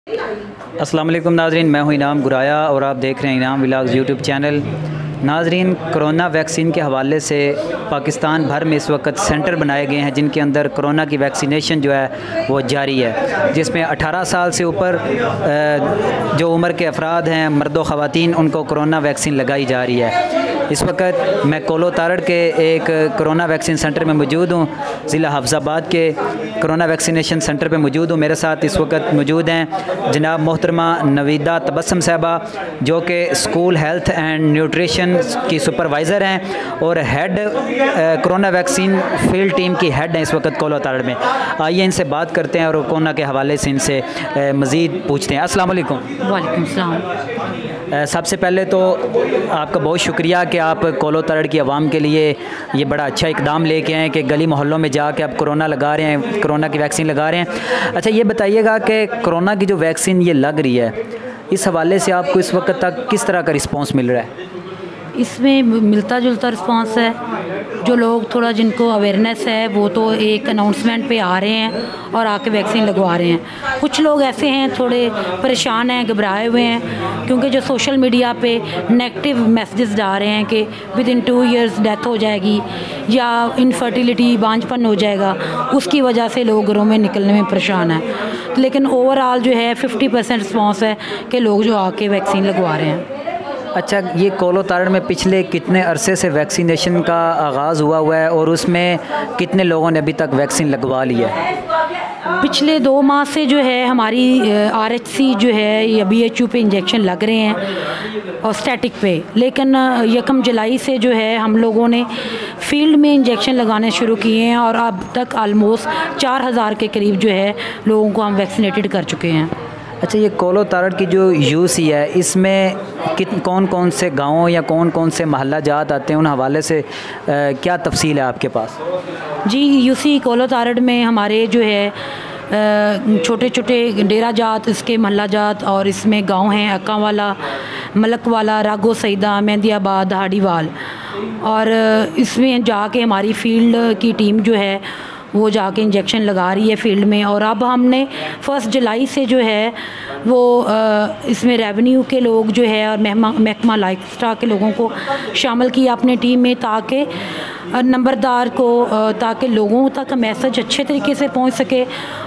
अस्सलाम वालेकुम नाज़रीन, मैं हूँ इनाम गुराया और आप देख रहे हैं इनाम व्लॉग्स यूट्यूब चैनल। नाज़रीन, कोरोना वैक्सीन के हवाले से पाकिस्तान भर में इस वक्त सेंटर बनाए गए हैं जिनके अंदर कोरोना की वैक्सीनेशन जो है वो जारी है, जिसमें 18 साल से ऊपर जो उम्र के अफराद हैं, मर्द व ख़वातीन, उनको कोरोना वैक्सीन लगाई जा रही है। इस वक्त मैं कोलो तारड़ के एक कोरोना वैक्सीन सेंटर में मौजूद हूँ, ज़िला हफ्ज़ाबाद के कोरोना वैक्सीनेशन सेंटर पे मौजूद हूँ। मेरे साथ इस वक्त मौजूद हैं जनाब मोहतरमा नवीदा तबस्सुम साहबा, जो कि स्कूल हेल्थ एंड न्यूट्रिशन की सुपरवाइज़र हैं और head corona vaccine field team की हेड हैं इस वक्त कोलो तारड़ में। आइए इनसे बात करते हैं और कोरोना के हवाले से इनसे मज़ीद पूछते हैं। अस्सलाम वालेकुम। वालेकुम सलाम। सबसे पहले तो आपका बहुत शुक्रिया कि आप कोलो तारड़ की आवाम के लिए ये बड़ा अच्छा इकदाम लेके आए कि गली मोहल्लों में जाके आप कोरोना लगा रहे हैं, कोरोना की वैक्सीन लगा रहे हैं। अच्छा, ये बताइएगा कि कोरोना की जो वैक्सीन ये लग रही है, इस हवाले से आपको इस वक्त तक किस तरह का रिस्पांस मिल रहा है? इसमें मिलता जुलता रिस्पांस है। जो लोग थोड़ा जिनको अवेयरनेस है वो तो एक अनाउंसमेंट पे आ रहे हैं और आके वैक्सीन लगवा रहे हैं। कुछ लोग ऐसे हैं थोड़े परेशान हैं, घबराए हुए हैं, क्योंकि जो सोशल मीडिया पे नेगेटिव मैसेजेस जा रहे हैं कि विद इन 2 इयर्स डेथ हो जाएगी या इनफर्टिलिटी, बांझपन हो जाएगा, उसकी वजह से लोग घरों में निकलने में परेशान हैं। लेकिन ओवरऑल जो है 50% रिस्पॉन्स है कि लोग जो आके वैक्सीन लगवा रहे हैं। अच्छा, ये कोलो तारड़ में पिछले कितने अरसे से वैक्सीनेशन का आगाज़ हुआ है और उसमें कितने लोगों ने अभी तक वैक्सीन लगवा ली है? पिछले 2 माह से जो है हमारी RHC जो है या BHU पे इंजेक्शन लग रहे हैं और स्टैटिक पे, लेकिन 1 जुलाई से जो है हम लोगों ने फील्ड में इंजेक्शन लगाने शुरू किए हैं और अब तक आलमोस्ट 4000 के करीब जो है लोगों को हम वैक्सीनेटेड कर चुके हैं। अच्छा, ये कोलो तारड़ की जो यूसी है, इसमें कौन कौन से गाँव या कौन कौन से महल्ला जात आते हैं, उन हवाले से क्या तफसील है आपके पास? जी, यूसी कोलो तारड़ में हमारे जो है छोटे छोटे डेरा जात, इसके महल्ला जात और इसमें गांव हैं अक्कावाला, मलकवाला, रागो सईदा, मेहंदियाबाद, हाड़ीवाल, और इसमें जाके हमारी फील्ड की टीम जो है वो जाके इंजेक्शन लगा रही है फील्ड में। और अब हमने 1 जुलाई से जो है वो इसमें रेवेन्यू के लोग जो है और महकमा लाइफस्टाइल के लोगों को शामिल किया अपने टीम में, ताकि नंबरदार को, ताकि लोगों तक मैसेज अच्छे तरीके से पहुंच सके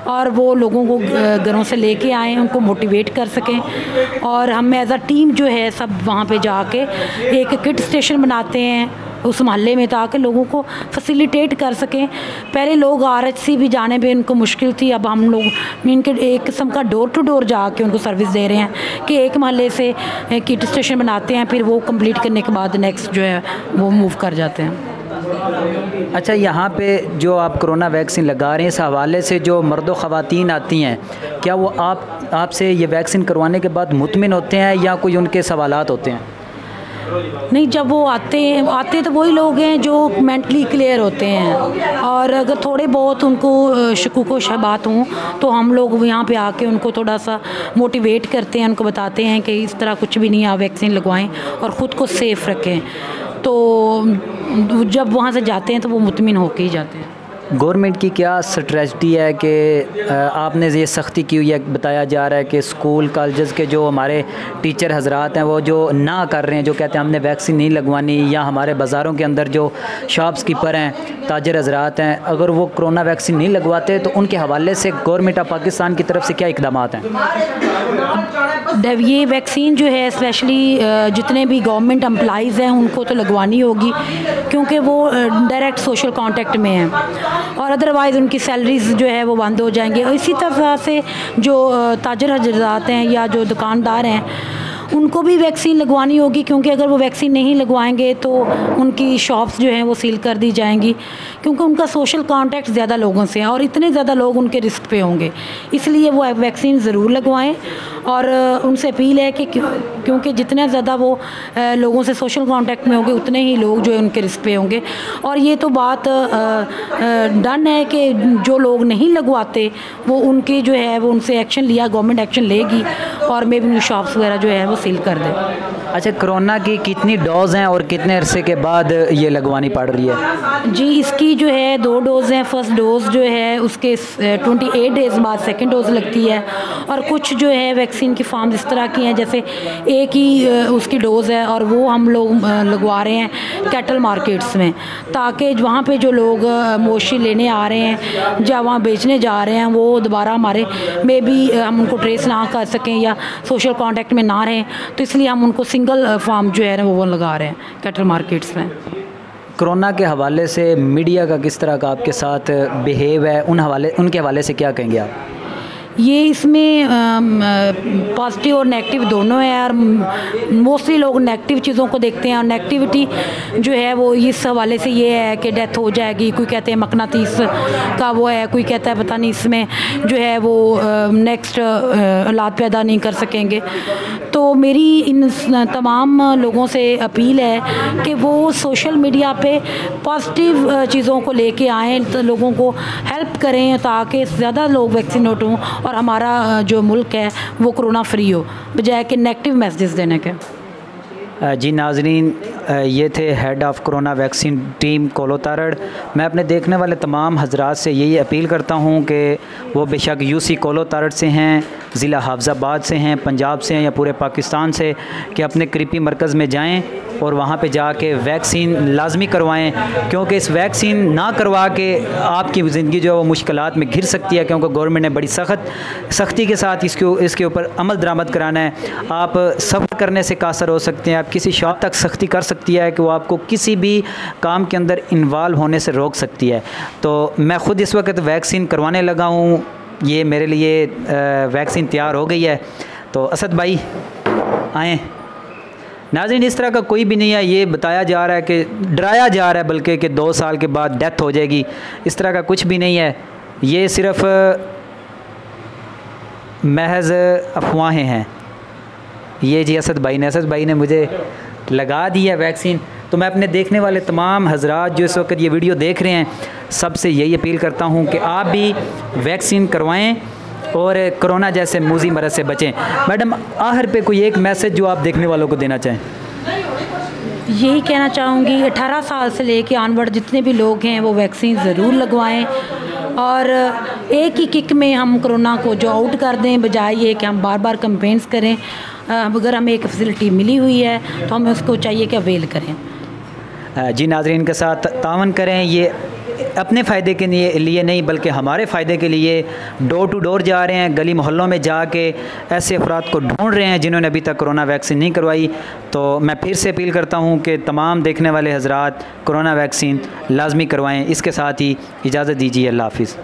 और वो लोगों को घरों से लेके आएँ, उनको मोटिवेट कर सकें। और हम एज अ टीम जो है सब वहाँ पे जाके एक किट स्टेशन बनाते हैं उस मोहल्ले में, ताकि लोगों को फैसिलिटेट कर सकें। पहले लोग RHC भी जाने पे उनको मुश्किल थी, अब हम लोग इनके एक किस्म का डोर टू डोर जाके उनको सर्विस दे रहे हैं कि एक मोहल्ले से किट स्टेशन बनाते हैं, फिर वो कंप्लीट करने के बाद नेक्स्ट जो है वो मूव कर जाते हैं। अच्छा, यहाँ पे जो आप कोरोना वैक्सीन लगा रहे हैं, इस हवाले से जो मर्द व ख़वातीन आती हैं, क्या वो आपसे ये वैक्सीन करवाने के बाद मुतमिन होते हैं या कोई उनके सवालात होते हैं? नहीं, जब वो आते तो वही लोग हैं जो मेंटली क्लियर होते हैं, और अगर थोड़े बहुत उनको शकूक व शबात हों तो हम लोग यहाँ पे आके उनको थोड़ा सा मोटिवेट करते हैं, उनको बताते हैं कि इस तरह कुछ भी नहीं, आप वैक्सीन लगवाएं और ख़ुद को सेफ़ रखें। तो जब वहाँ से जाते हैं तो वो मुतमिन होके ही जाते हैं। गवर्नमेंट की क्या स्ट्रेटजी है कि आपने ये सख्ती की हुई है, बताया जा रहा है कि स्कूल कॉलेज के जो हमारे टीचर हजरात हैं वो जो ना कर रहे हैं, जो कहते हैं हमने वैक्सीन नहीं लगवानी, या हमारे बाज़ारों के अंदर जो शॉप्स कीपर हैं, ताजर हजरात हैं, अगर वो कोरोना वैक्सीन नहीं लगवाते तो उनके हवाले से गवर्नमेंट ऑफ पाकिस्तान की तरफ से क्या इकदाम हैं? ये वैक्सीन जो है स्पेशली जितने भी गवर्नमेंट एम्प्लॉइज़ हैं उनको तो लगवानी होगी, क्योंकि वो डायरेक्ट सोशल कांटेक्ट में हैं, और अदरवाइज़ उनकी सैलरीज जो है वो बंद हो जाएंगी। और इसी तरह से जो ताजर हजरात हैं या जो दुकानदार हैं उनको भी वैक्सीन लगवानी होगी, क्योंकि अगर वो वैक्सीन नहीं लगवाएंगे तो उनकी शॉप्स जो हैं वो सील कर दी जाएंगी, क्योंकि उनका सोशल कांटेक्ट ज़्यादा लोगों से है और इतने ज़्यादा लोग उनके रिस्क पे होंगे। इसलिए वो वैक्सीन ज़रूर लगवाएं, और उनसे अपील है कि क्योंकि जितने ज़्यादा वो लोगों से सोशल कांटेक्ट में होंगे उतने ही लोग जो है उनके रिस्क पे होंगे। और ये तो बात डन है कि जो लोग नहीं लगवाते वो उनके जो है वो उनसे एक्शन लिया, गवर्नमेंट एक्शन लेगी और मे भी शॉप्स वगैरह जो है वो सील कर दे। अच्छा, कोरोना की कितनी डोज़ हैं और कितने अरसे के बाद ये लगवानी पड़ रही है? जी, इसकी जो है 2 डोज़ हैं। फर्स्ट डोज़ जो है उसके 28 डेज़ बाद सेकंड डोज़ लगती है, और कुछ जो है वैक्सीन की फार्म इस तरह की हैं जैसे एक ही उसकी डोज़ है, और वो हम लोग लगवा रहे हैं कैटल मार्केट्स में, ताकि वहाँ पे जो लोग मोशी लेने आ रहे हैं या वहाँ बेचने जा रहे हैं वो दोबारा हमारे में भी हम उनको ट्रेस ना कर सकें या सोशल कांटेक्ट में ना रहें, तो इसलिए हम उनको सिंगल फार्म जो है ना वो लगा रहे हैं कैटल मार्केट्स में। कोरोना के हवाले से मीडिया का किस तरह का आपके साथ बिहेव है, उनके हवाले से क्या कहेंगे आप? ये इसमें पॉजिटिव और नेगेटिव दोनों है, और मोस्टली लोग नेगेटिव चीज़ों को देखते हैं, और नेगेटिविटी जो है वो इस हवाले से ये है कि डेथ हो जाएगी, कोई कहते हैं मकनातीस का वो है, कोई कहता है पता नहीं इसमें जो है वो नेक्स्ट औलाद पैदा नहीं कर सकेंगे। तो मेरी इन तमाम लोगों से अपील है कि वो सोशल मीडिया पे पॉजिटिव चीज़ों को लेके आएँ, तो लोगों को हेल्प करें ताकि ज़्यादा लोग वैक्सीनेट हों और हमारा जो मुल्क है वो कोरोना फ्री हो, बजाय कि नेगेटिव मैसेजेस देने के। जी नाज़रीन, ये थे head of corona vaccine team कोलो तारड़। मैं अपने देखने वाले तमाम हजरात से यही अपील करता हूँ कि वो बेशक यूसी कोलो तारड़ से हैं, ज़िला हाफजाबाद से हैं, पंजाब से हैं या पूरे पाकिस्तान से, कि अपने करीबी मरकज़ में जाएं और वहाँ पे जाके वैक्सीन लाजमी करवाएं, क्योंकि इस वैक्सीन ना करवा के आपकी ज़िंदगी जो है वो मुश्किलात में घिर सकती है, क्योंकि गवर्नमेंट ने बड़ी सख्ती के साथ इसके ऊपर अमल दरामद कराना है। आप सफ़र करने से कासर हो सकते हैं, आप किसी शॉप तक सख्ती कर सकती है कि वो आपको किसी भी काम के अंदर इन्वॉल्व होने से रोक सकती है। तो मैं ख़ुद इस वक्त वैक्सीन करवाने लगा हूँ, ये मेरे लिए वैक्सीन तैयार हो गई है। तो असद भाई आएँ। नाज़रीन, इस तरह का कोई भी नहीं है, ये बताया जा रहा है कि डराया जा रहा है बल्कि कि 2 साल के बाद डेथ हो जाएगी, इस तरह का कुछ भी नहीं है। ये सिर्फ़ महज अफवाहें हैं। ये जी असद भाई ने मुझे लगा दी है वैक्सीन। तो मैं अपने देखने वाले तमाम हजरात जो इस वक्त ये वीडियो देख रहे हैं, सबसे यही अपील करता हूँ कि आप भी वैक्सीन करवाएं और कोरोना जैसे मूजी मरज़ से बचें। मैडम, आखिर पे कोई एक मैसेज जो आप देखने वालों को देना चाहें? यही कहना चाहूँगी, 18 साल से लेके ऑनवर्ड जितने भी लोग हैं वो वैक्सीन ज़रूर लगवाएं, और एक ही किक में हम कोरोना को जो आउट कर दें, बजाय ये कि हम बार बार कंपेन्स करें। अगर हमें एक फैसिलिटी मिली हुई है तो हमें उसको चाहिए कि अवेल करें। जी नाज़रीन के साथ तावन करें, ये अपने फ़ायदे के लिए नहीं बल्कि हमारे फ़ायदे के लिए डोर टू डोर जा रहे हैं, गली मोहल्लों में जाके ऐसे अफराद को ढूंढ रहे हैं जिन्होंने अभी तक कोरोना वैक्सीन नहीं करवाई। तो मैं फिर से अपील करता हूं कि तमाम देखने वाले हजरात कोरोना वैक्सीन लाजमी करवाएं। इसके साथ ही इजाज़त दीजिए, अल्लाह हाफ़िज़।